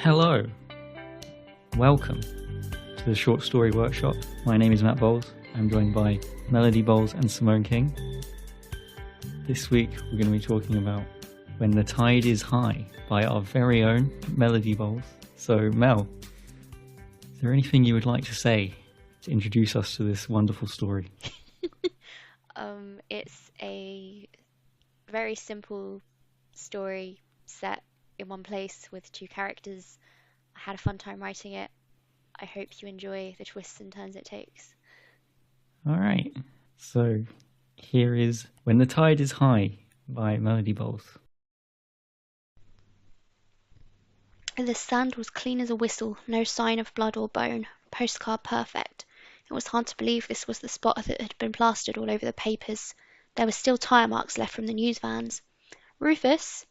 Hello, welcome to the Short Story Workshop. My name is Matt Bowles. I'm joined by Melody Bowles and Simone King. This week we're going to be talking about When the Tide is High by our very own Melody Bowles. So Mel, is there anything you would like to say to introduce us to this wonderful story? It's a very simple story set in one place with two characters. I had a fun time writing it. I hope you enjoy the twists and turns it takes. Alright, so here is When the Tide is High by Melody Bowles. The sand was clean as a whistle, no sign of blood or bone. Postcard perfect. It was hard to believe this was the spot that had been plastered all over the papers. There were still tire marks left from the news vans. Rufus!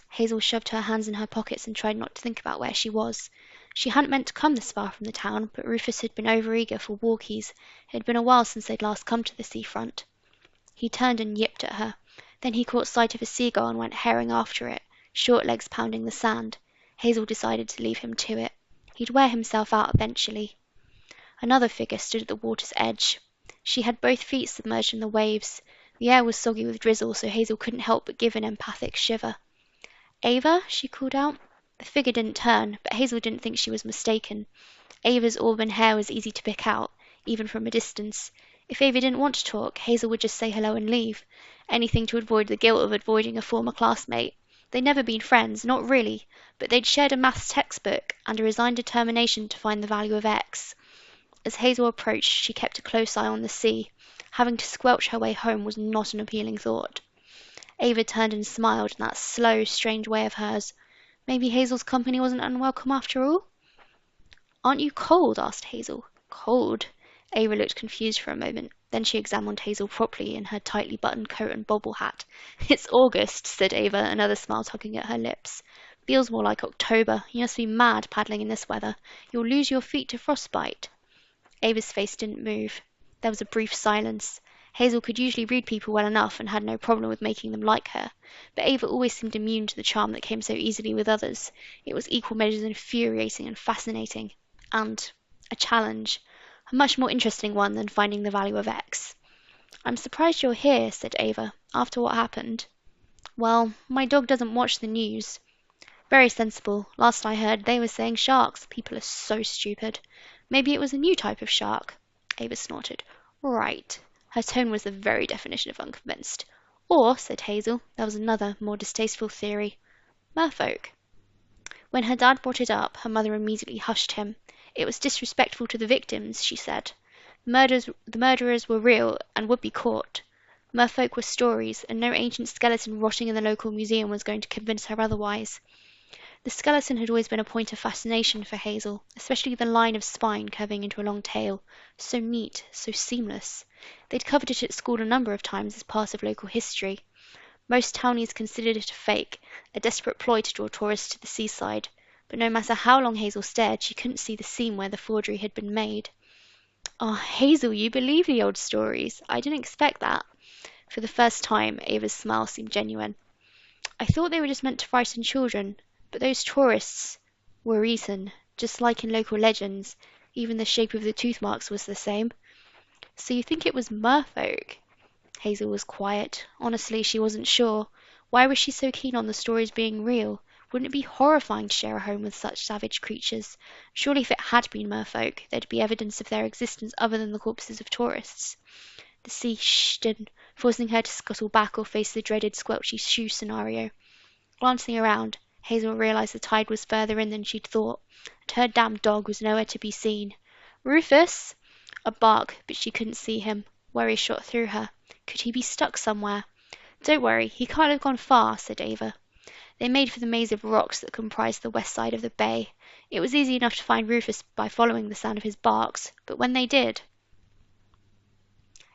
Hazel shoved her hands in her pockets and tried not to think about where she was. She hadn't meant to come this far from the town, but Rufus had been overeager for walkies. It had been a while since they'd last come to the seafront. He turned and yipped at her. Then he caught sight of a seagull and went herring after it, short legs pounding the sand. Hazel decided to leave him to it. He'd wear himself out eventually. Another figure stood at the water's edge. She had both feet submerged in the waves. The air was soggy with drizzle, so Hazel couldn't help but give an emphatic shiver. "Ava?" she called out. The figure didn't turn, but Hazel didn't think she was mistaken. Ava's auburn hair was easy to pick out, even from a distance. If Ava didn't want to talk, Hazel would just say hello and leave. Anything to avoid the guilt of avoiding a former classmate. They'd never been friends, not really, but they'd shared a maths textbook and a resigned determination to find the value of X. As Hazel approached, she kept a close eye on the sea. Having to squelch her way home was not an appealing thought. Ava turned and smiled in that slow, strange way of hers. Maybe Hazel's company wasn't unwelcome after all? "Aren't you cold?" asked Hazel. "Cold?" Ava looked confused for a moment. Then she examined Hazel properly in her tightly buttoned coat and bobble hat. "It's August," said Ava, another smile tugging at her lips. "Feels more like October. You must be mad paddling in this weather. You'll lose your feet to frostbite." Ava's face didn't move. There was a brief silence. Hazel could usually read people well enough and had no problem with making them like her, but Ava always seemed immune to the charm that came so easily with others. It was equal measures infuriating and fascinating, and a challenge, a much more interesting one than finding the value of X. "I'm surprised you're here," said Ava, "after what happened." "Well, my dog doesn't watch the news." "Very sensible. Last I heard, they were saying sharks. People are so stupid." "Maybe it was a new type of shark." Ava snorted. "Right." Her tone was the very definition of unconvinced. "Or," said Hazel, "there was another, more distasteful theory. Merfolk." When her dad brought it up, her mother immediately hushed him. It was disrespectful to the victims, she said. The murderers were real and would be caught. Merfolk were stories, and no ancient skeleton rotting in the local museum was going to convince her otherwise. The skeleton had always been a point of fascination for Hazel, especially the line of spine curving into a long tail. So neat, so seamless. They'd covered it at school a number of times as part of local history. Most townies considered it a fake, a desperate ploy to draw tourists to the seaside. But no matter how long Hazel stared, she couldn't see the seam where the forgery had been made. "Oh, Hazel, you believe the old stories. I didn't expect that." For the first time, Ava's smile seemed genuine. "I thought they were just meant to frighten children. But those tourists were reason, just like in local legends. Even the shape of the tooth marks was the same." "So you think it was merfolk?" Hazel was quiet. Honestly, she wasn't sure. Why was she so keen on the stories being real? Wouldn't it be horrifying to share a home with such savage creatures? Surely if it had been merfolk, there'd be evidence of their existence other than the corpses of tourists. The sea shifted, forcing her to scuttle back or face the dreaded squelchy shoe scenario. Glancing around, Hazel realized the tide was further in than she'd thought, and her damned dog was nowhere to be seen. "Rufus!" A bark, but she couldn't see him. Worry shot through her. Could he be stuck somewhere? "Don't worry, he can't have gone far," said Ava. They made for the maze of rocks that comprised the west side of the bay. It was easy enough to find Rufus by following the sound of his barks, but when they did...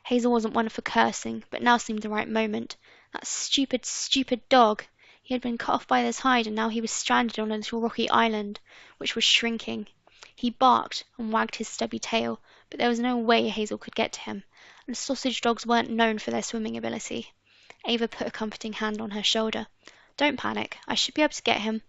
Hazel wasn't one for cursing, but now seemed the right moment. That stupid, stupid dog! He had been cut off by this hide, and now he was stranded on a little rocky island, which was shrinking. He barked and wagged his stubby tail, but there was no way Hazel could get to him, and sausage dogs weren't known for their swimming ability. Ava put a comforting hand on her shoulder. "Don't panic. I should be able to get him."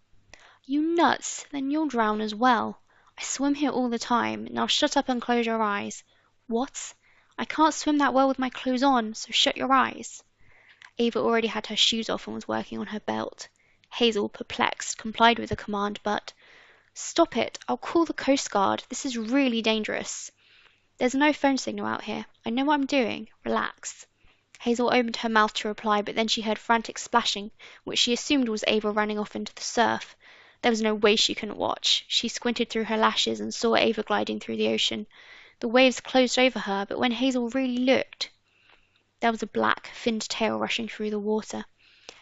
You nuts! Then you'll drown as well. I swim here all the time. Now shut up and close your eyes. What? I can't swim that well with my clothes on, so shut your eyes. Ava already had her shoes off and was working on her belt. Hazel, perplexed, complied with the command, but "Stop it! I'll call the Coast Guard. This is really dangerous. There's no phone signal out here. I know what I'm doing. Relax." Hazel opened her mouth to reply, but then she heard frantic splashing, which she assumed was Ava running off into the surf. There was no way she couldn't watch. She squinted through her lashes and saw Ava gliding through the ocean. The waves closed over her, but when Hazel really looked, there was a black, finned tail rushing through the water.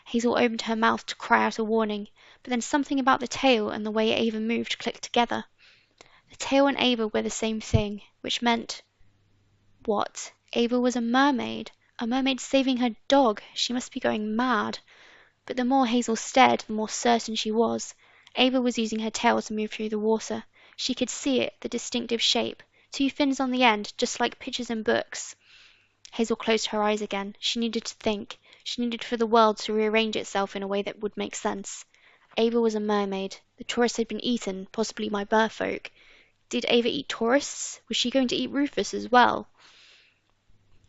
Hazel opened her mouth to cry out a warning, but then something about the tail and the way Ava moved clicked together. The tail and Ava were the same thing, which meant what? Ava was a mermaid saving her dog. She must be going mad. But the more Hazel stared, the more certain she was. Ava was using her tail to move through the water. She could see it, the distinctive shape. Two fins on the end, just like pictures in books. Hazel closed her eyes again. She needed to think. She needed for the world to rearrange itself in a way that would make sense. Ava was a mermaid. The tourist had been eaten, possibly by merfolk. Did Ava eat tourists? Was she going to eat Rufus as well?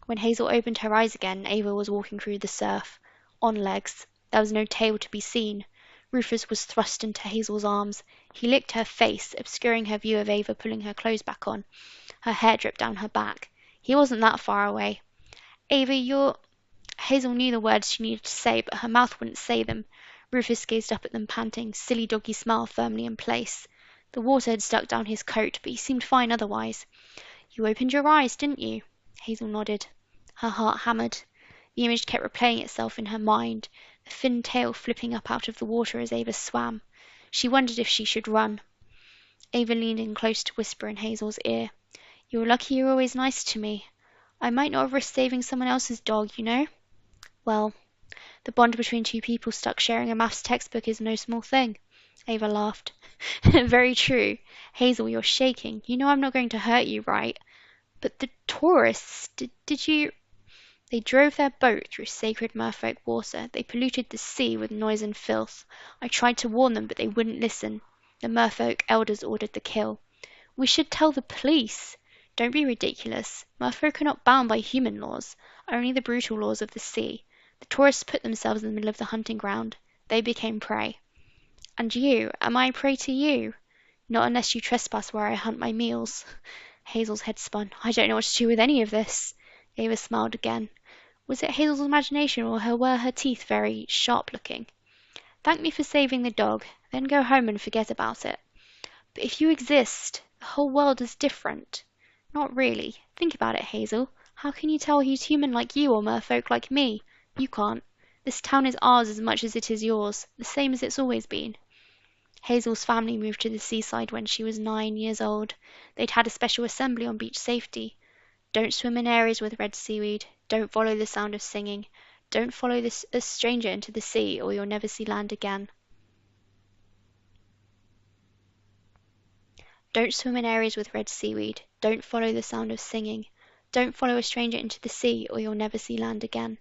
When Hazel opened her eyes again, Ava was walking through the surf, on legs. There was no tail to be seen. Rufus was thrust into Hazel's arms. He licked her face, obscuring her view of Ava pulling her clothes back on. Her hair dripped down her back. He wasn't that far away. "Ava, you're—" Hazel knew the words she needed to say, but her mouth wouldn't say them. Rufus gazed up at them, panting, silly doggy smile firmly in place. The water had stuck down his coat, but he seemed fine otherwise. "You opened your eyes, didn't you?" Hazel nodded. Her heart hammered. The image kept replaying itself in her mind, the thin tail flipping up out of the water as Ava swam. She wondered if she should run. Ava leaned in close to whisper in Hazel's ear. "You're lucky you're always nice to me. I might not have risked saving someone else's dog, you know." "Well, the bond between two people stuck sharing a maths textbook is no small thing." Ava laughed. "Very true. Hazel, you're shaking. You know I'm not going to hurt you, right? But the tourists, did you—" "They drove their boat through sacred merfolk water. They polluted the sea with noise and filth. I tried to warn them, but they wouldn't listen. The merfolk elders ordered the kill." "We should tell the police." "Don't be ridiculous. Merfolk are not bound by human laws, only the brutal laws of the sea. The tourists put themselves in the middle of the hunting ground. They became prey." "And you, am I prey to you?" "Not unless you trespass where I hunt my meals." Hazel's head spun. "I don't know what to do with any of this." Ava smiled again. Was it Hazel's imagination, or were her teeth very sharp-looking? "Thank me for saving the dog, then go home and forget about it." "But if you exist, the whole world is different." "Not really. Think about it, Hazel. How can you tell who's human like you or merfolk like me? You can't. This town is ours as much as it is yours, the same as it's always been." Hazel's family moved to the seaside when she was 9 years old. They'd had a special assembly on beach safety. Don't swim in areas with red seaweed. Don't follow the sound of singing. Don't follow a stranger into the sea, or you'll never see land again. Don't swim in areas with red seaweed. Don't follow the sound of singing. Don't follow a stranger into the sea, or you'll never see land again.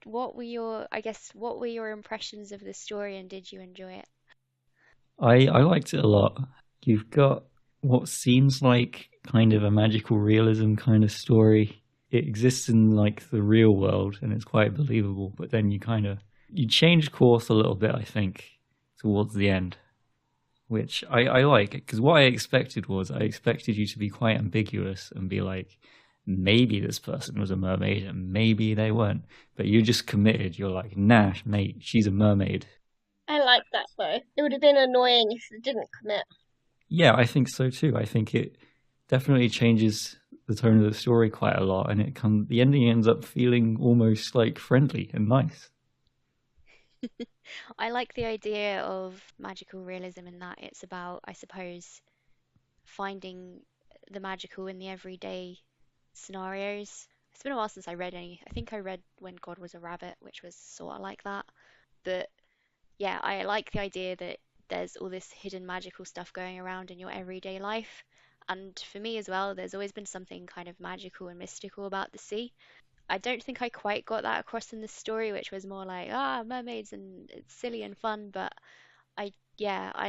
What were your impressions of the story, and did you enjoy it? I liked it a lot. You've got what seems like kind of a magical realism kind of story. It exists in like the real world and it's quite believable, but then you change course a little bit, I think, towards the end, which I like, because what I expected was I expected you to be quite ambiguous and be like, maybe this person was a mermaid and maybe they weren't, but you're just committed. You're like, nah, mate, she's a mermaid. I like that though. It would have been annoying if it didn't commit. Yeah, I think so too. I think it definitely changes the tone of the story quite a lot, and the ending ends up feeling almost like friendly and nice. I like the idea of magical realism in that it's about, I suppose, finding the magical in the everyday scenarios. It's been a while since I read any. I think I read When God Was a Rabbit, which was sort of like that. But yeah, I like the idea that there's all this hidden magical stuff going around in your everyday life. And for me as well, there's always been something kind of magical and mystical about the sea. I don't think I quite got that across in this story, which was more like, mermaids and it's silly and fun. But I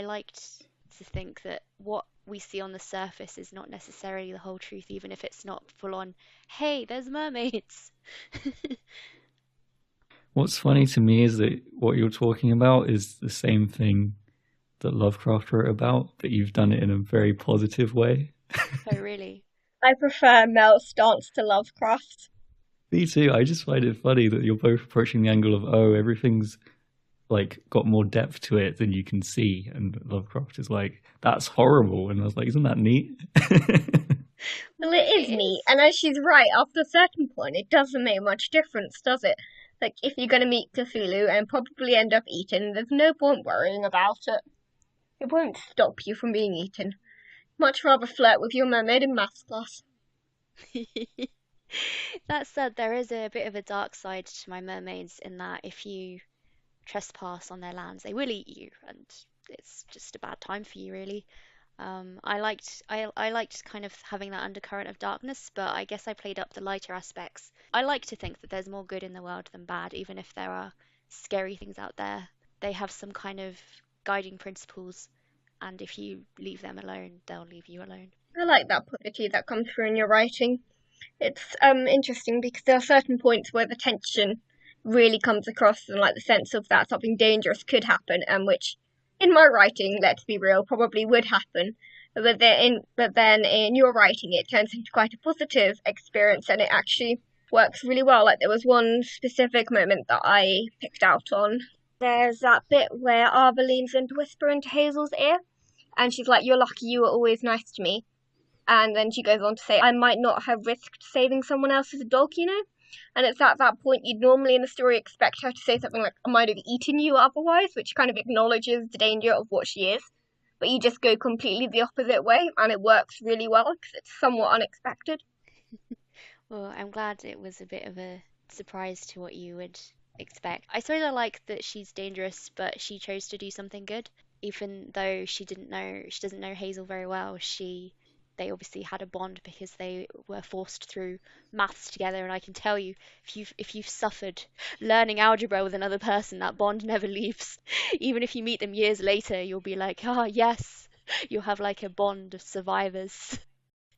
liked to think that what we see on the surface is not necessarily the whole truth, even if it's not full on, hey, there's mermaids. What's funny to me is that what you're talking about is the same thing that Lovecraft wrote about, but you've done it in a very positive way. Oh, really? I prefer Mel's stance to Lovecraft. Me too. I just find it funny that you're both approaching the angle of, oh, everything's like got more depth to it than you can see, and Lovecraft is like, that's horrible. And I was like, isn't that neat? Well, it is neat, and as she's right, after a certain point, it doesn't make much difference, does it? Like, if you're going to meet Cthulhu and probably end up eaten, there's no point worrying about it. It won't stop you from being eaten. Much rather flirt with your mermaid in maths class. That said, there is a bit of a dark side to my mermaids in that if you trespass on their lands, they will eat you, and it's just a bad time for you, really. I liked kind of having that undercurrent of darkness, but I guess I played up the lighter aspects. I like to think that there's more good in the world than bad, even if there are scary things out there. They have some kind of guiding principles, and if you leave them alone, they'll leave you alone. I like that positivity that comes through in your writing. It's interesting because there are certain points where the tension really comes across and like the sense of that something dangerous could happen and which in my writing, let's be real, probably would happen. But then in your writing it turns into quite a positive experience and it actually works really well. Like there was one specific moment that I picked out on. There's that bit where Arva leans in to whisper into Hazel's ear and she's like, "You're lucky you were always nice to me." And then she goes on to say, "I might not have risked saving someone else's dog, you know?" And it's at that point you'd normally in the story expect her to say something like, "I might have eaten you otherwise," which kind of acknowledges the danger of what she is. But you just go completely the opposite way, and it works really well because it's somewhat unexpected. Well, I'm glad it was a bit of a surprise to what you would expect. I suppose I like that she's dangerous, but she chose to do something good. Even though she doesn't know Hazel very well, they obviously had a bond because they were forced through maths together. And I can tell you, if you've suffered learning algebra with another person, that bond never leaves. Even if you meet them years later, you'll be like, ah, yes, you'll have like a bond of survivors.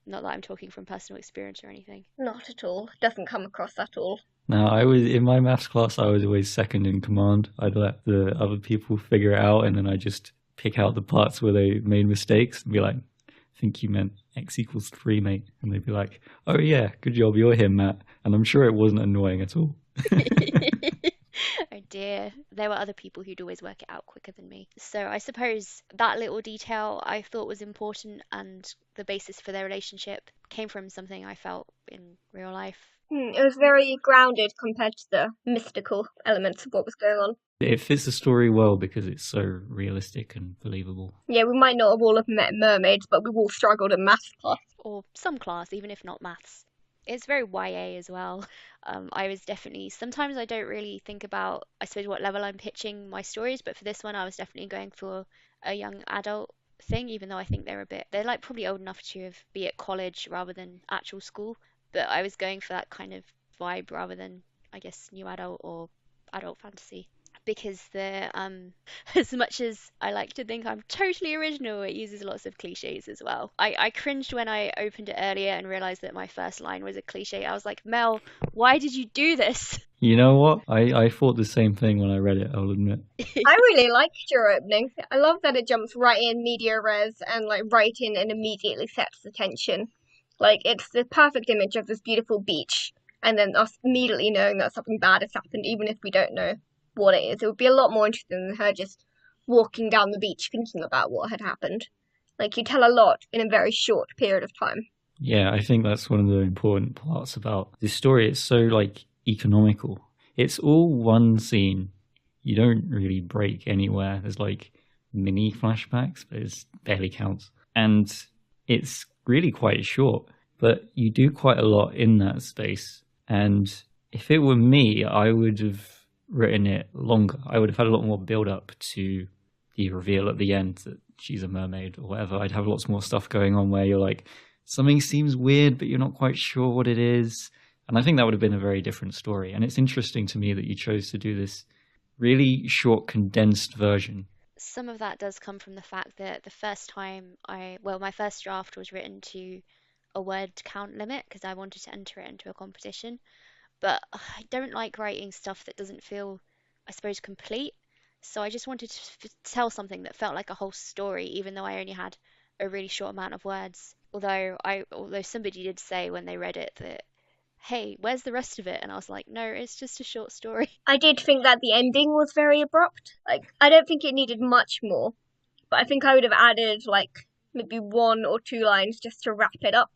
Not that I'm talking from personal experience or anything. Not at all. Doesn't come across at all. Now, I was in my maths class, I was always second in command. I'd let the other people figure it out, and then I just pick out the parts where they made mistakes and be like, "I think you meant x equals 3, mate." And they'd be like, "Oh yeah, good job, you're here, Matt." And I'm sure it wasn't annoying at all. Oh dear. There were other people who'd always work it out quicker than me. So I suppose that little detail I thought was important, and the basis for their relationship came from something I felt in real life. It was very grounded compared to the mystical elements of what was going on. It fits the story well because it's so realistic and believable. Yeah, we might not have all have met mermaids, but we've all struggled in maths class. Or some class, even if not maths. It's very YA as well. I was definitely, sometimes I don't really think about, I suppose, what level I'm pitching my stories, but for this one, I was definitely going for a young adult thing, even though I think they're like probably old enough to be at college rather than actual school. But I was going for that kind of vibe rather than, I guess, new adult or adult fantasy. Because as much as I like to think I'm totally original, it uses lots of cliches as well. I cringed when I opened it earlier and realized that my first line was a cliche. I was like, Mel, why did you do this? You know what? I thought the same thing when I read it, I'll admit. I really liked your opening. I love that it jumps right in media res and like right in and immediately sets the tension. Like it's the perfect image of this beautiful beach, and then us immediately knowing that something bad has happened, even if we don't know what it is. It would be a lot more interesting than her just walking down the beach thinking about what had happened. Like you tell a lot in a very short period of time. Yeah, I think that's one of the important parts about this story. It's so like economical. It's all one scene. You don't really break anywhere. There's like mini flashbacks, but it barely counts. And it's really quite short, but you do quite a lot in that space. And if it were me, I would have written it longer. I would have had a lot more build up to the reveal at the end that she's a mermaid or whatever, I'd have lots more stuff going on where you're like, something seems weird, but you're not quite sure what it is. And I think that would have been a very different story. And it's interesting to me that you chose to do this really short, condensed version. Some of that does come from the fact that the first time my first draft was written to a word count limit because I wanted to enter it into a competition. But I don't like writing stuff that doesn't feel, I suppose, complete. So I just wanted to tell something that felt like a whole story, even though I only had a really short amount of words. Although somebody did say when they read it that, hey, where's the rest of it? And I was like, no, it's just a short story. I did think that the ending was very abrupt. Like, I don't think it needed much more, but I think I would have added, like, maybe 1 or 2 lines just to wrap it up,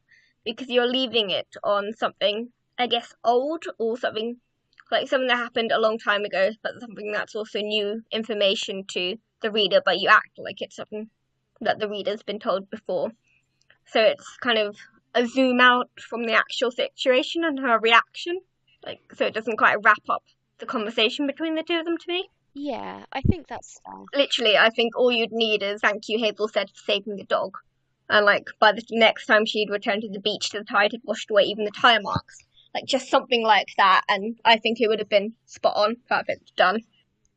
because you're leaving it on something, I guess, old, or something that happened a long time ago, but something that's also new information to the reader, but you act like it's something that the reader's been told before. So it's kind of a zoom out from the actual situation and her reaction, so it doesn't quite wrap up the conversation between the two of them to me. Yeah, I think that's Literally, I think all you'd need is thank you, Hazel said, for saving the dog. And by the next time she'd returned to the beach, the tide had washed away even the tire marks. Just something like that, and I think it would have been spot on, perfect, done.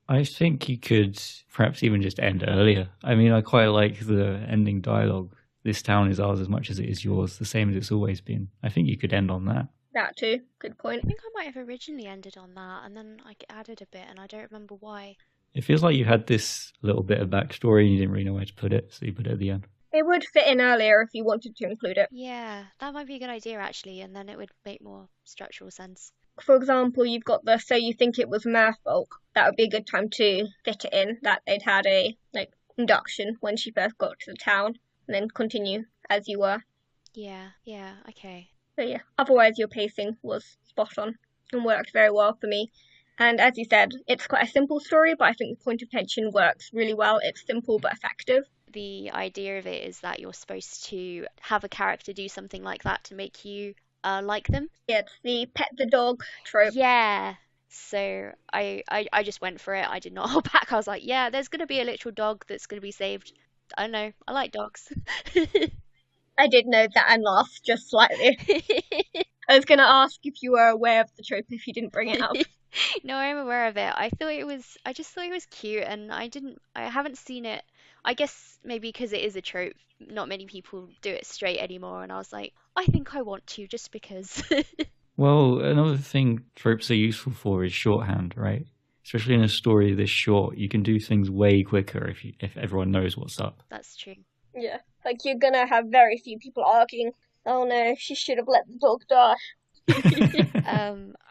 I think you could perhaps even just end earlier. I mean, I quite like the ending dialogue. This town is ours as much as it is yours, the same as it's always been. I think you could end on that. That too, good point. I think I might have originally ended on that, and then I added a bit, and I don't remember why. It feels like you had this little bit of backstory and you didn't really know where to put it, so you put it at the end. It would fit in earlier if you wanted to include it. Yeah, that might be a good idea, actually, and then it would make more structural sense. For example, you've got the so you think it was merfolk. That would be a good time to fit it in, that they'd had a induction when she first got to the town, and then continue as you were. Yeah, okay. But yeah, otherwise your pacing was spot on and worked very well for me. And as you said, it's quite a simple story, but I think the point of tension works really well. It's simple but effective. The idea of it is that you're supposed to have a character do something like that to make you like them. Yeah, it's the pet the dog trope. Yeah. So I just went for it. I did not hold back. I was like, yeah, there's going to be a literal dog that's going to be saved. I don't know. I like dogs. I did know that and laughed just slightly. I was going to ask if you were aware of the trope if you didn't bring it up. No, I'm aware of it. I just thought it was cute, and I haven't seen it. I guess maybe because it is a trope, not many people do it straight anymore, and I was like, I think I want to just because. Well, another thing tropes are useful for is shorthand, right? Especially in a story this short, you can do things way quicker if everyone knows what's up. That's true. Yeah, you're gonna have very few people arguing, oh no, she should have let the dog die.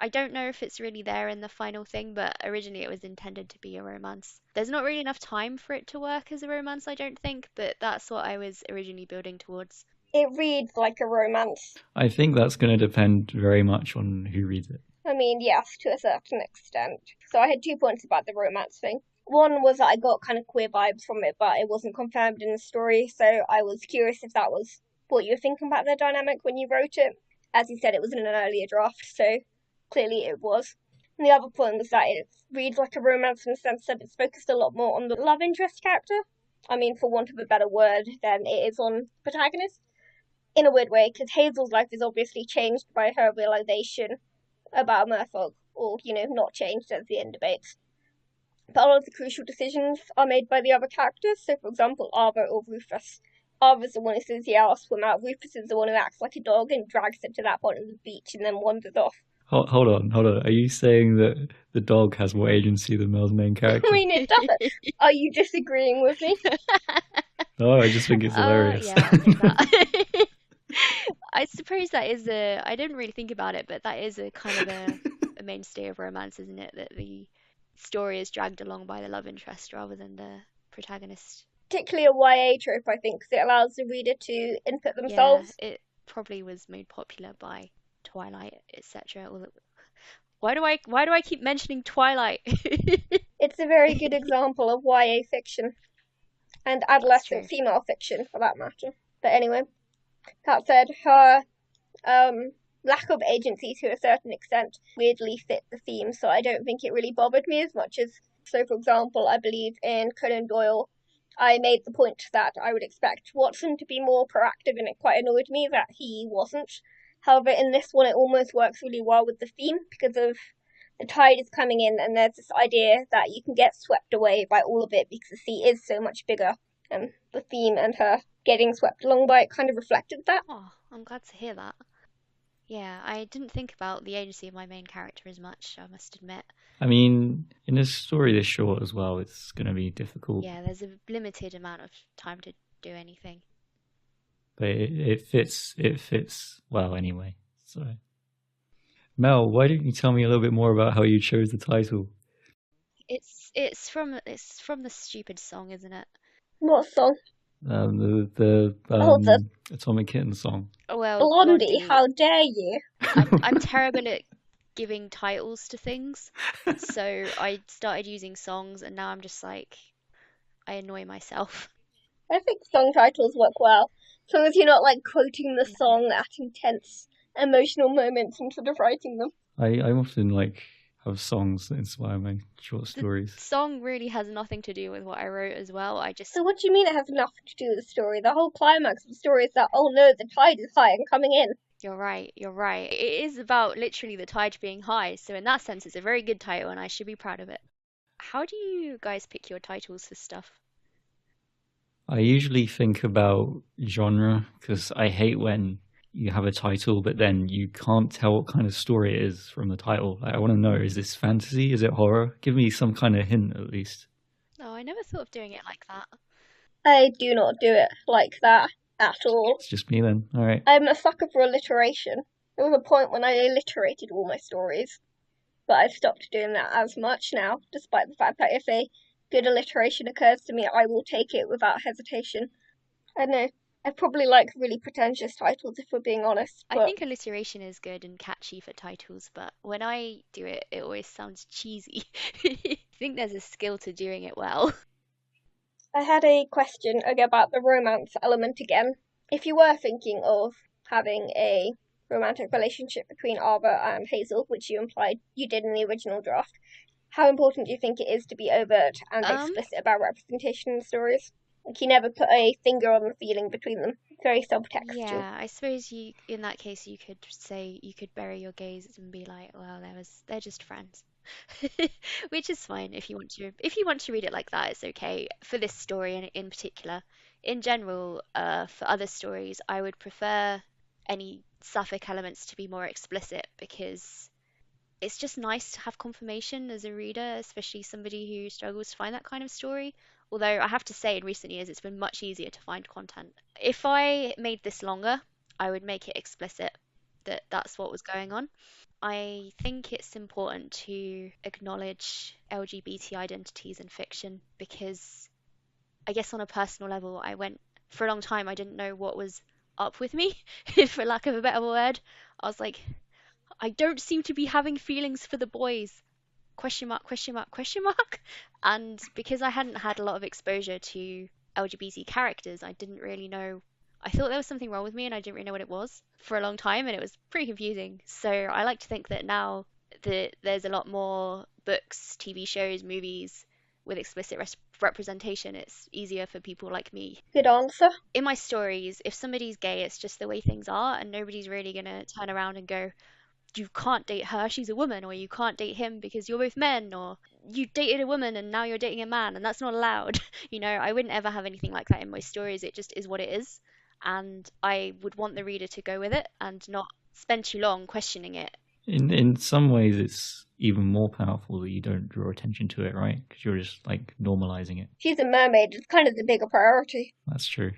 I don't know if it's really there in the final thing, but originally it was intended to be a romance. There's not really enough time for it to work as a romance, I don't think, but that's what I was originally building towards. It reads like a romance. I think that's going to depend very much on who reads it. I mean, yes, to a certain extent. So I had 2 points about the romance thing. One was that I got kind of queer vibes from it, but it wasn't confirmed in the story, so I was curious if that was what you were thinking about their dynamic when you wrote it. As you said, it was in an earlier draft, so clearly it was. And the other point was that it reads like a romance in the sense that it's focused a lot more on the love interest character. I mean, for want of a better word, than it is on protagonist. In a weird way, because Hazel's life is obviously changed by her realization about merfolk, or, not changed as the end debates. But a lot of the crucial decisions are made by the other characters, so for example, Arva or Rufus. Arva's the one who says, yeah, I'll swim out. Rufus is the one who acts like a dog and drags it to that point of the beach and then wanders off. Hold on. Are you saying that the dog has more agency than Mel's main character? I mean, it doesn't. Are you disagreeing with me? No, I just think it's hilarious. Yeah, I'll take that. I suppose that is I didn't really think about it, but that is a kind of a mainstay of romance, isn't it? That the story is dragged along by the love interest rather than the protagonist. Particularly a YA trope, I think, because it allows the reader to input themselves. Yeah, it probably was made popular by Twilight, etc. Why do I keep mentioning Twilight? It's a very good example of YA fiction. And adolescent female fiction, for that matter. But anyway, that said, her lack of agency to a certain extent weirdly fit the theme, so I don't think it really bothered me as much as, so for example, I believe in Conan Doyle, I made the point that I would expect Watson to be more proactive, and it quite annoyed me that he wasn't. However, in this one, it almost works really well with the theme because of the tide is coming in, and there's this idea that you can get swept away by all of it because the sea is so much bigger. And the theme and her getting swept along by it kind of reflected that. Oh, I'm glad to hear that. Yeah, I didn't think about the agency of my main character as much, I must admit. I mean, in a story this short as well, it's going to be difficult, Yeah, there's a limited amount of time to do anything. but it fits. It fits well anyway. So, Mel, why don't you tell me a little bit more about how you chose the title? It's from the stupid song, isn't it? What song? The Oh, the Atomic Kitten song. Oh, well, Blondie, Blondie. how dare you? I'm terrible at giving titles to things, so I started using songs, and now I'm just like, I annoy myself. I think song titles work well. So as you're not like quoting the song at intense emotional moments instead of writing them. I often like have songs that inspire my short stories. The song really has nothing to do with what I wrote as well. So what do you mean it has nothing to do with the story? The whole climax of the story is that, oh no, the tide is high and coming in. You're right, you're right. It is about literally the tide being high, so in that sense, it's a very good title, and I should be proud of it. How do you guys pick your titles for stuff? I usually think about genre because I hate when you have a title but then you can't tell what kind of story it is from the title. Like, I want to know, is this fantasy? Is it horror? Give me some kind of hint at least. Oh, I never thought of doing it like that. I do not do it like that at all. It's just me then. All right. I'm a sucker for alliteration. There was a point when I alliterated all my stories, but I've stopped doing that as much now, despite the fact that if a good alliteration occurs to me, I will take it without hesitation. I know. I probably like really pretentious titles if we're being honest. I But think alliteration is good and catchy for titles, but when I do it, it always sounds cheesy. I think there's a skill to doing it well. I had a question about the romance element again. If you were thinking of having a romantic relationship between Arthur and Hazel, which you implied you did in the original draft, how important do you think it is to be overt and explicit about representation in stories? Like you never put a finger on the feeling between them. It's very subtextual. Yeah, I suppose in that case you could say you could bury your gaze and be like, well, they're just friends. Which is fine if you want to read it like that, it's okay. For this story in particular. In general, for other stories, I would prefer any sapphic elements to be more explicit because it's just nice to have confirmation as a reader, especially somebody who struggles to find that kind of story. Although I have to say, in recent years, it's been much easier to find content. If I made this longer, I would make it explicit that that's what was going on. I think it's important to acknowledge LGBT identities in fiction because I guess on a personal level, for a long time, I didn't know what was up with me, for lack of a better word. I was like, I don't seem to be having feelings for the boys. Question mark, question mark, question mark. And because I hadn't had a lot of exposure to LGBT characters, I didn't really know. I thought there was something wrong with me and I didn't really know what it was for a long time and it was pretty confusing. So I like to think that now that there's a lot more books, TV shows, movies with explicit representation, it's easier for people like me. Good answer. In my stories, if somebody's gay, it's just the way things are and nobody's really going to turn around and go, you can't date her, she's a woman, or you can't date him because you're both men, or you dated a woman and now you're dating a man, and that's not allowed. I wouldn't ever have anything like that in my stories. It just is what it is. And I would want the reader to go with it and not spend too long questioning it. In some ways, it's even more powerful that you don't draw attention to it, right? Because you're just like normalizing it. She's a mermaid. It's kind of the bigger priority. That's true.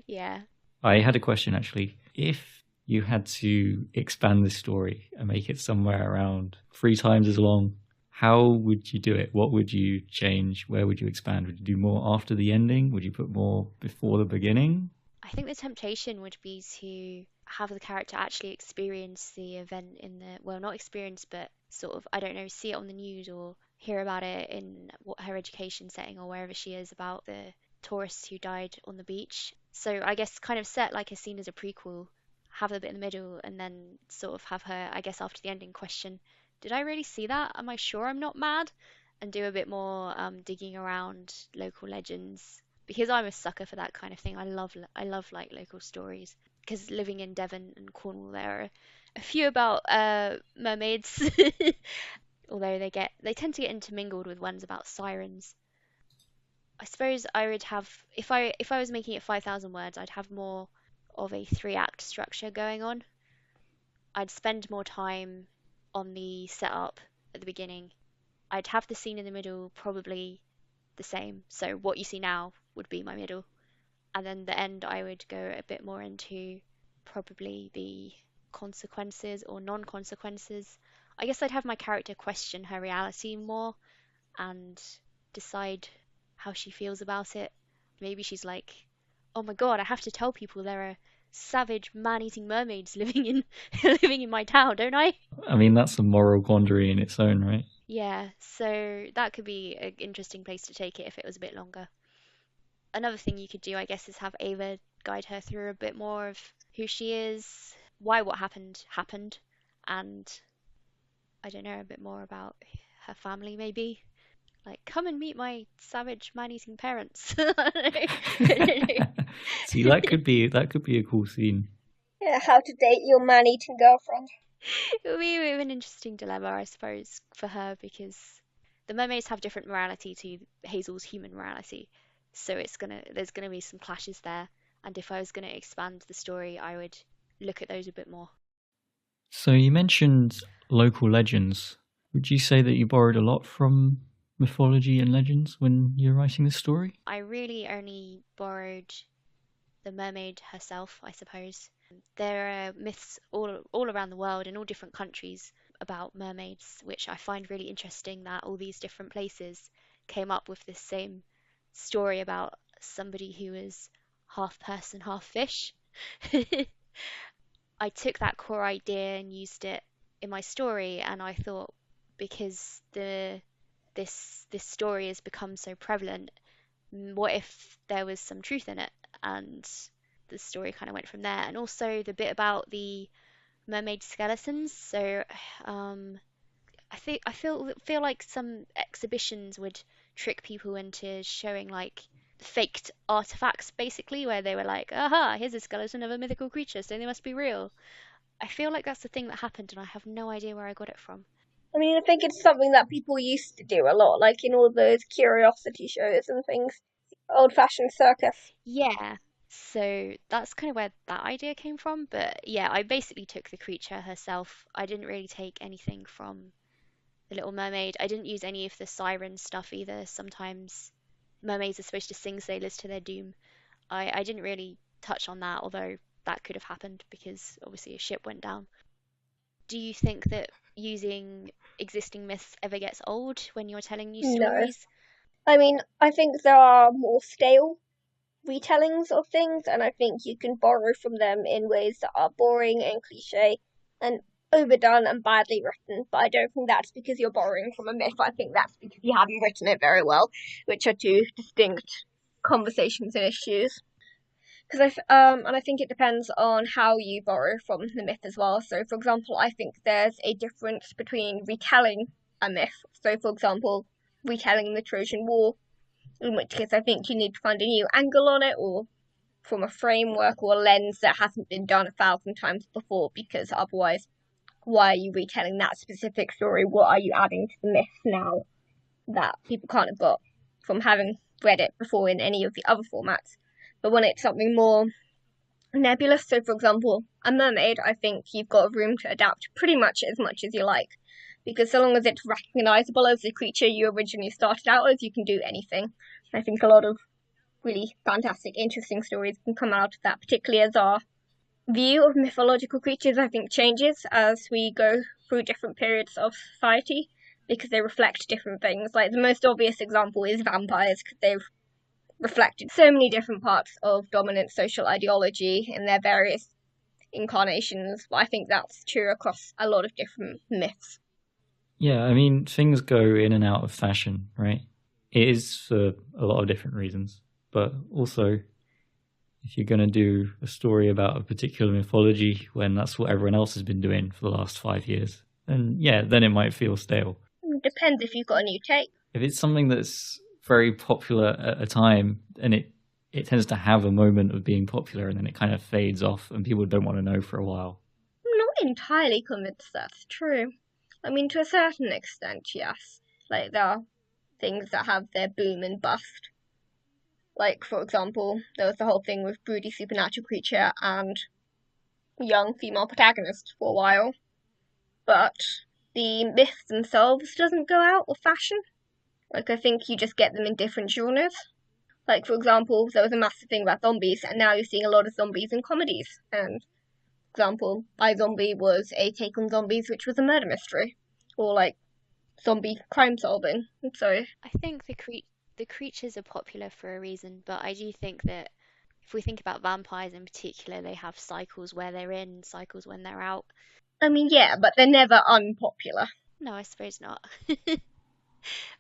Yeah. I had a question actually. If you had to expand this story and make it somewhere around 3 times as long, how would you do it? What would you change? Where would you expand? Would you do more after the ending? Would you put more before the beginning? I think the temptation would be to have the character actually experience the event well, not experience, but sort of, I don't know, see it on the news or hear about it in her education setting or wherever she is about the tourists who died on the beach. So I guess kind of set like a scene as a prequel, have the bit in the middle, and then sort of have her, I guess, after the ending question, did I really see that? Am I sure I'm not mad? And do a bit more digging around local legends. because I'm a sucker for that kind of thing. I love like local stories, because living in Devon and Cornwall, there are a few about mermaids, although they tend to get intermingled with ones about sirens. I suppose I would have, if I was making it 5,000 words, I'd have more of a three-act structure going on. I'd spend more time on the setup at the beginning. I'd have the scene in the middle probably the same. So what you see now would be my middle. And then the end, I would go a bit more into probably the consequences or non-consequences. I guess I'd have my character question her reality more and decide how she feels about it. Maybe she's like, "Oh my God, I have to tell people there are savage man-eating mermaids living in living in my town, don't I?" I mean, that's a moral quandary in its own, right? Yeah, so that could be an interesting place to take it if it was a bit longer. Another thing you could do, I guess, is have Ava guide her through a bit more of who she is, why what happened, and I don't know, a bit more about her family maybe. Like, come and meet my savage man-eating parents. I don't See, know. that could be a cool scene. Yeah, how to date your man-eating girlfriend. It would be a bit of an interesting dilemma, I suppose, for her because the mermaids have different morality to Hazel's human morality. So there's gonna be some clashes there. And if I was gonna expand the story, I would look at those a bit more. So you mentioned local legends. Would you say that you borrowed a lot from mythology and legends when you're writing this story? I really only borrowed the mermaid herself, I suppose. There are myths all around the world in all different countries about mermaids, which I find really interesting that all these different places came up with this same story about somebody who is half person, half fish. I took that core idea and used it in my story, and I thought because this story has become so prevalent, what if there was some truth in it? And the story kind of went from there. And also the bit about the mermaid skeletons. So I feel like some exhibitions would trick people into showing like faked artifacts, basically, where they were like, "Aha, here's a skeleton of a mythical creature, so they must be real." I feel like that's the thing that happened, and I have no idea where I got it from. I mean, I think it's something that people used to do a lot, like in all those curiosity shows and things. Old-fashioned circus. Yeah, so that's kind of where that idea came from. But yeah, I basically took the creature herself. I didn't really take anything from The Little Mermaid. I didn't use any of the siren stuff either. Sometimes mermaids are supposed to sing sailors to their doom. I didn't really touch on that, although that could have happened because obviously a ship went down. Do you think that using existing myths ever gets old when you're telling new No. stories? I mean, I think there are more stale retellings of things, and I think you can borrow from them in ways that are boring and cliche and overdone and badly written. But I don't think that's because you're borrowing from a myth. I think that's because you haven't written it very well, which are two distinct conversations and issues. And I think it depends on how you borrow from the myth as well. So, for example, I think there's a difference between retelling a myth. So, for example, retelling the Trojan War, in which case I think you need to find a new angle on it, or from a framework or a lens that hasn't been done 1,000 times before, because otherwise, why are you retelling that specific story? What are you adding to the myth now that people can't have got from having read it before in any of the other formats? But when it's something more nebulous, so for example, a mermaid, I think you've got room to adapt pretty much as you like. Because so long as it's recognizable as the creature you originally started out as, you can do anything. I think a lot of really fantastic, interesting stories can come out of that, particularly as our view of mythological creatures, I think, changes as we go through different periods of society, because they reflect different things. Like, the most obvious example is vampires, because they've reflected so many different parts of dominant social ideology in their various incarnations. But I think that's true across a lot of different myths. Yeah, I mean, things go in and out of fashion, right? It is for a lot of different reasons. But also, if you're going to do a story about a particular mythology when that's what everyone else has been doing for the last 5 years, then yeah, then it might feel stale. Depends if you've got a new take. If it's something that's very popular at a time and it it tends to have a moment of being popular and then it kind of fades off and people don't want to know for a while. I'm not entirely convinced that's true. I mean, to a certain extent, yes. Like, there are things that have their boom and bust. Like, for example, there was the whole thing with broody supernatural creature and young female protagonist for a while. But the myths themselves doesn't go out of fashion. Like, I think you just get them in different genres. Like, for example, there was a massive thing about zombies, and now you're seeing a lot of zombies in comedies. And, for example, iZombie was a take on zombies, which was a murder mystery. Or, like, zombie crime solving. So, I think the creatures are popular for a reason, but I do think that if we think about vampires in particular, they have cycles where they're in, cycles when they're out. I mean, yeah, but they're never unpopular. No, I suppose not.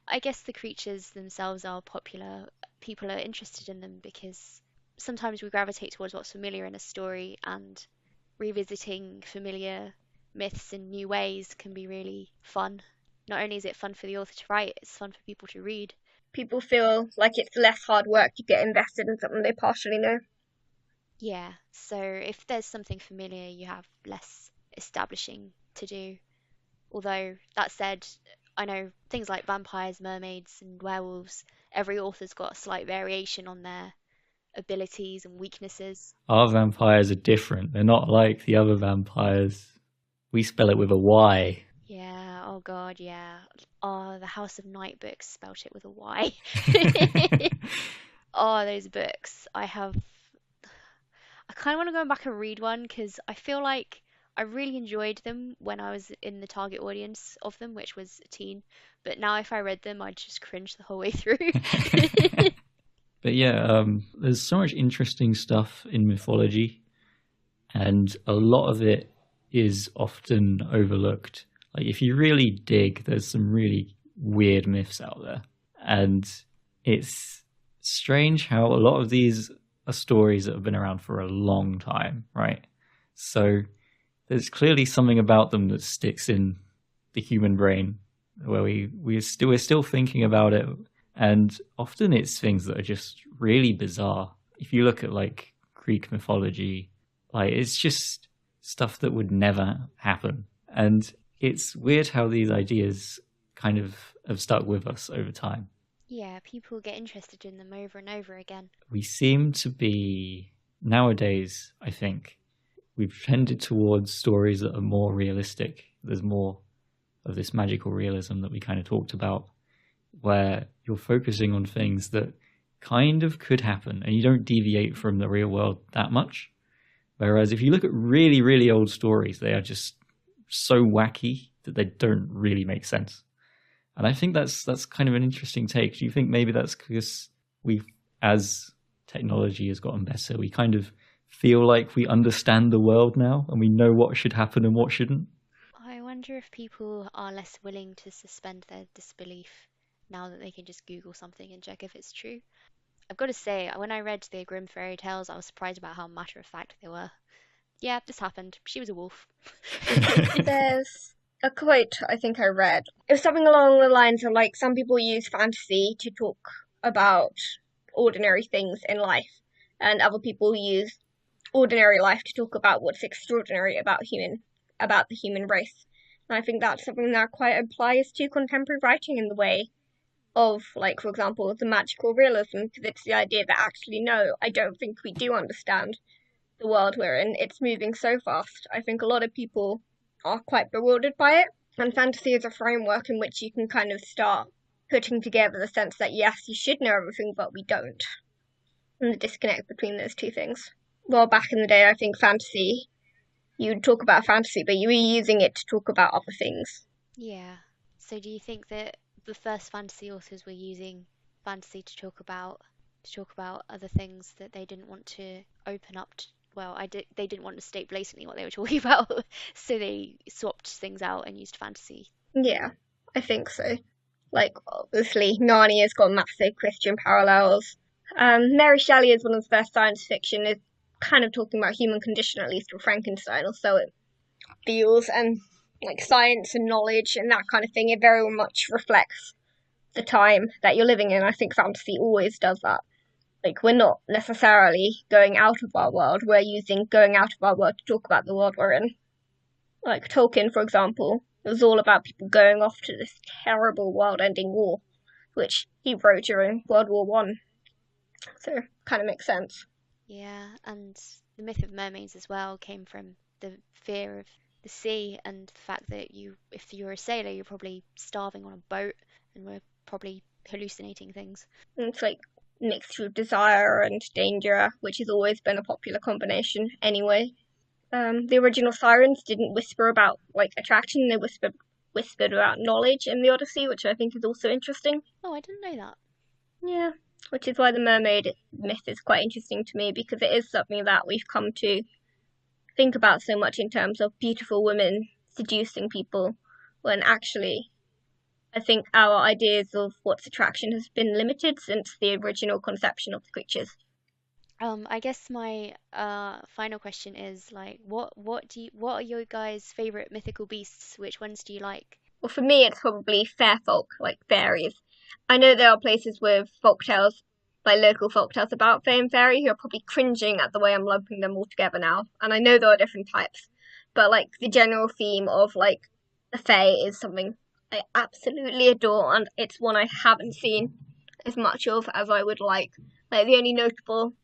I guess the creatures themselves are popular. People are interested in them because sometimes we gravitate towards what's familiar in a story, and revisiting familiar myths in new ways can be really fun. Not only is it fun for the author to write, it's fun for people to read. People feel like it's less hard work to get invested in something they partially know. Yeah, so if there's something familiar, you have less establishing to do. Although, that said, I know things like vampires, mermaids, and werewolves, every author's got a slight variation on their abilities and weaknesses. Our vampires are different. They're not like the other vampires. We spell it with a Y. Yeah, oh god, yeah. Oh, the House of Night books spelt it with a Y. Oh, those books. I kind of want to go back and read one because I feel like I really enjoyed them when I was in the target audience of them, which was a teen. But now if I read them, I'd just cringe the whole way through. But yeah, there's so much interesting stuff in mythology, and a lot of it is often overlooked. Like, if you really dig, there's some really weird myths out there. And it's strange how a lot of these are stories that have been around for a long time, right? So there's clearly something about them that sticks in the human brain where we're still thinking about it. And often it's things that are just really bizarre. If you look at like Greek mythology, like it's just stuff that would never happen. And it's weird how these ideas kind of have stuck with us over time. Yeah, people get interested in them over and over again. We seem to be, nowadays, I think, we've tended towards stories that are more realistic. There's more of this magical realism that we kind of talked about, where you're focusing on things that kind of could happen and you don't deviate from the real world that much. Whereas if you look at really, really old stories, they are just so wacky that they don't really make sense. And I think that's kind of an interesting take. Do you think maybe that's because as technology has gotten better, we kind of feel like we understand the world now and we know what should happen and what shouldn't? I wonder if people are less willing to suspend their disbelief now that they can just Google something and check if it's true. I've got to say, when I read the Grimm fairy tales, I was surprised about how matter of fact they were. Yeah, this happened. She was a wolf. There's a quote I think I read. It was something along the lines of like, some people use fantasy to talk about ordinary things in life, and other people use ordinary life to talk about what's extraordinary about the human race. And I think that's something that quite applies to contemporary writing in the way of, like, for example, the magical realism, because it's the idea that actually, no, I don't think we do understand the world we're in. It's moving so fast. I think a lot of people are quite bewildered by it, and fantasy is a framework in which you can kind of start putting together the sense that yes, you should know everything, but we don't. And the disconnect between those two things. Well, back in the day, I think fantasy, you'd talk about fantasy, but you were using it to talk about other things. Yeah. So do you think that the first fantasy authors were using fantasy to talk about other things that they didn't want to open up to? Well, they didn't want to state blatantly what they were talking about, so they swapped things out and used fantasy. Yeah, I think so. Like, obviously, Narnia's got massive Christian parallels. Mary Shelley is one of the first science fiction is kind of talking about human condition, at least with Frankenstein, or so it feels, and like science and knowledge and that kind of thing. It very much reflects the time that you're living in. I think fantasy always does that. Like, we're not necessarily going out of our world, we're using going out of our world to talk about the world we're in. Like Tolkien, for example, it was all about people going off to this terrible world-ending war, which he wrote during World War One. So, kind of makes sense. Yeah, and the myth of mermaids as well came from the fear of the sea and the fact that if you're a sailor, you're probably starving on a boat and we're probably hallucinating things. And it's like mixed with desire and danger, which has always been a popular combination anyway. The original sirens didn't whisper about like attraction; they whispered about knowledge in the Odyssey, which I think is also interesting. Oh, I didn't know that. Yeah, which is why the mermaid myth is quite interesting to me because it is something that we've come to think about so much in terms of beautiful women seducing people, when actually I think our ideas of what's attraction has been limited since the original conception of the creatures. I guess my final question is like, what are your guys' favorite mythical beasts? Which ones do you like? Well, for me, it's probably fair folk, like fairies. I know there are places with folktales, like local folktales about fae and fairy, who are probably cringing at the way I'm lumping them all together now. And I know there are different types, but like the general theme of like the fae is something I absolutely adore, and it's one I haven't seen as much of as I would like. Like the only notable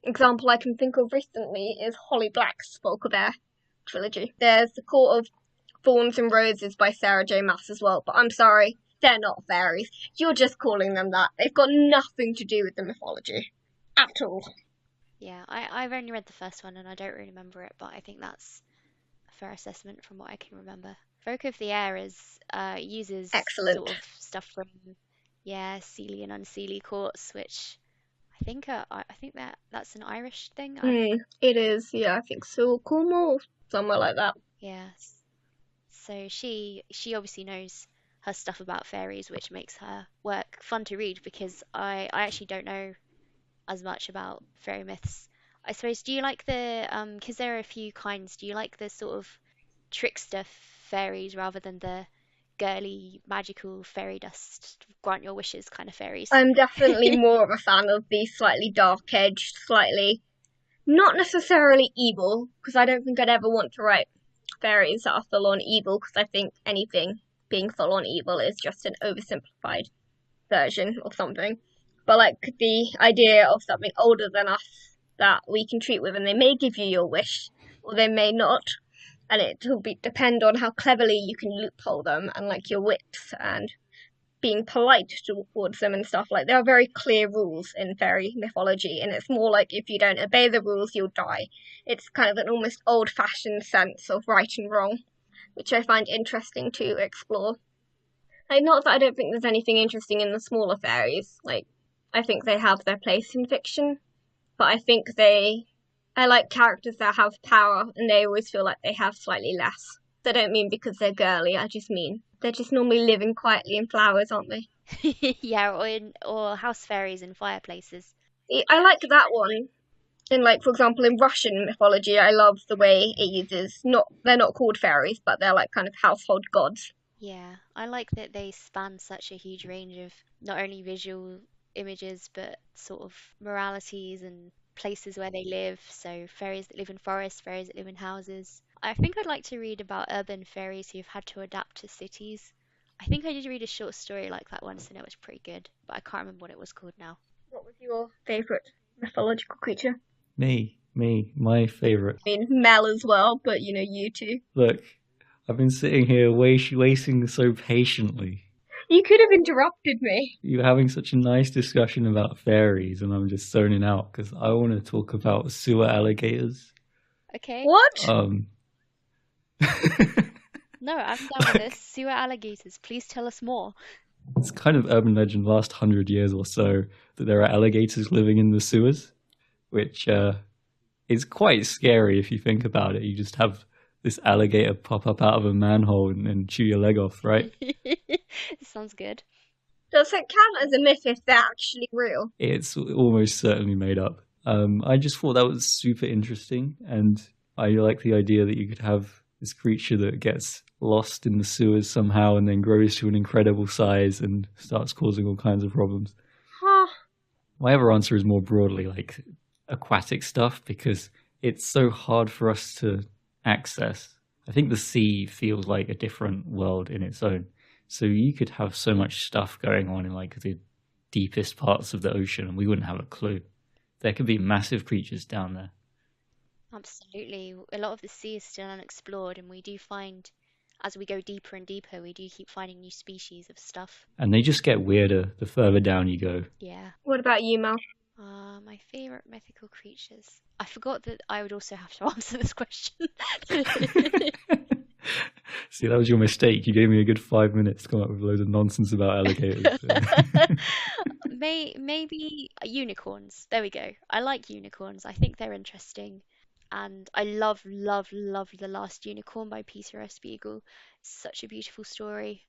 example I can think of recently is Holly Black's Folk of Air trilogy. There's the Court of Thorns and Roses by Sarah J. Maas as well, but I'm sorry, they're not fairies. You're just calling them that. They've got nothing to do with the mythology. At all. Yeah, I've only read the first one and I don't really remember it, but I think that's a fair assessment from what I can remember. Folk of the Air is uses Excellent. sort of stuff from Seelie and Unseelie courts, which I think that's an Irish thing. It is, yeah, I think so. Cornwall, somewhere like that. Yeah. So she obviously knows her stuff about fairies, which makes her work fun to read because I actually don't know as much about fairy myths. I suppose, do you like because there are a few kinds, do you like the sort of trickster fairies rather than the girly magical fairy dust grant your wishes kind of fairies? I'm definitely more of a fan of the slightly dark-edged, slightly not necessarily evil, because I don't think I'd ever want to write fairies that are full-on evil, because I think anything being full-on evil is just an oversimplified version of something. But like the idea of something older than us that we can treat with, and they may give you your wish, or they may not, and it will depend on how cleverly you can loophole them, and like your wits and being polite towards them and stuff. Like there are very clear rules in fairy mythology, and it's more like if you don't obey the rules, you'll die. It's kind of an almost old-fashioned sense of right and wrong, which I find interesting to explore. Like, not that I don't think there's anything interesting in the smaller fairies. Like, I think they have their place in fiction, but I like characters that have power, and they always feel like they have slightly less. I don't mean because they're girly, I just mean they're just normally living quietly in flowers, aren't they? Yeah, or house fairies in fireplaces. I like that one. And like, for example, in Russian mythology, I love the way it uses they're not called fairies, but they're like kind of household gods. Yeah, I like that they span such a huge range of not only visual images, but sort of moralities and places where they live. So fairies that live in forests, fairies that live in houses. I think I'd like to read about urban fairies who've had to adapt to cities. I think I did read a short story like that once and it was pretty good, but I can't remember what it was called now. What was your favourite mythological creature? My favourite. I mean, Mel as well, but you know, you too. Look, I've been sitting here waiting so patiently. You could have interrupted me. You're having such a nice discussion about fairies, and I'm just zoning out because I want to talk about sewer alligators. Okay. What? No, I'm down with this. Sewer alligators. Please tell us more. It's kind of urban legend last 100 years or so that there are alligators living in the sewers, which is quite scary if you think about it. You just have this alligator pop up out of a manhole and chew your leg off, right? Sounds good. Does it count as a myth if they're actually real? It's almost certainly made up. I just thought that was super interesting, and I like the idea that you could have this creature that gets lost in the sewers somehow and then grows to an incredible size and starts causing all kinds of problems. Huh. My other answer is more broadly like aquatic stuff, because it's so hard for us to access. I think the sea feels like a different world in its own. So you could have so much stuff going on in like the deepest parts of the ocean and we wouldn't have a clue. There could be massive creatures down there. Absolutely. A lot of the sea is still unexplored, and we do find, as we go deeper and deeper, we do keep finding new species of stuff. And they just get weirder the further down you go. Yeah. What about you, Mel? My favorite mythical creatures. I forgot that I would also have to answer this question. See, that was your mistake. You gave me a good 5 minutes to come up with loads of nonsense about alligators. Maybe unicorns. There we go. I like unicorns. I think they're interesting. And I love, love, love The Last Unicorn by Peter S. Beagle. It's such a beautiful story.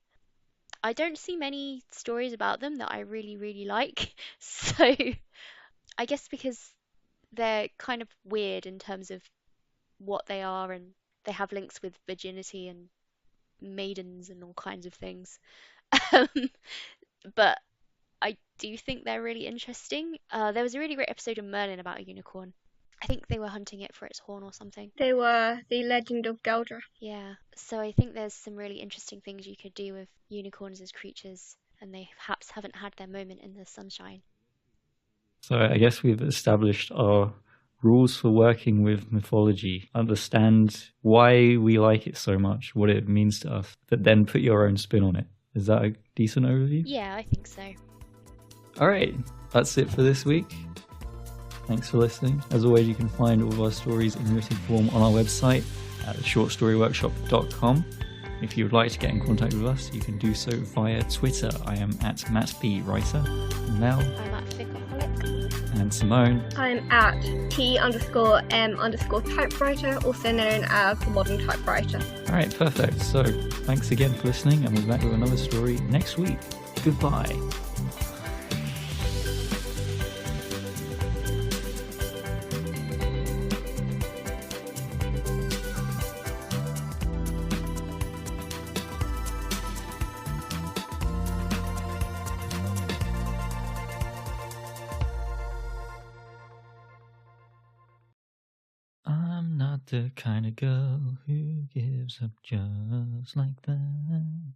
I don't see many stories about them that I really, really like. So I guess because they're kind of weird in terms of what they are, and they have links with virginity and maidens and all kinds of things. Um, but I do think they're really interesting. There was a really great episode of Merlin about a unicorn. I think they were hunting it for its horn or something. They were the Legend of Geldra. Yeah, so I think there's some really interesting things you could do with unicorns as creatures, and they perhaps haven't had their moment in the sunshine. So I guess we've established our rules for working with mythology, understand why we like it so much, what it means to us, but then put your own spin on it. Is that a decent overview? Yeah, I think so. All right, that's it for this week. Thanks for listening. As always, you can find all of our stories in written form on our website at shortstoryworkshop.com. If you would like to get in contact with us, you can do so via Twitter. I am at MattBWriter. Mel. I'm at Ficaholic. And Simone. I'm at T_M_typewriter, also known as the modern typewriter. All right, perfect. So thanks again for listening, and we'll be back with another story next week. Goodbye. I'm not the kind of girl who gives up just like that.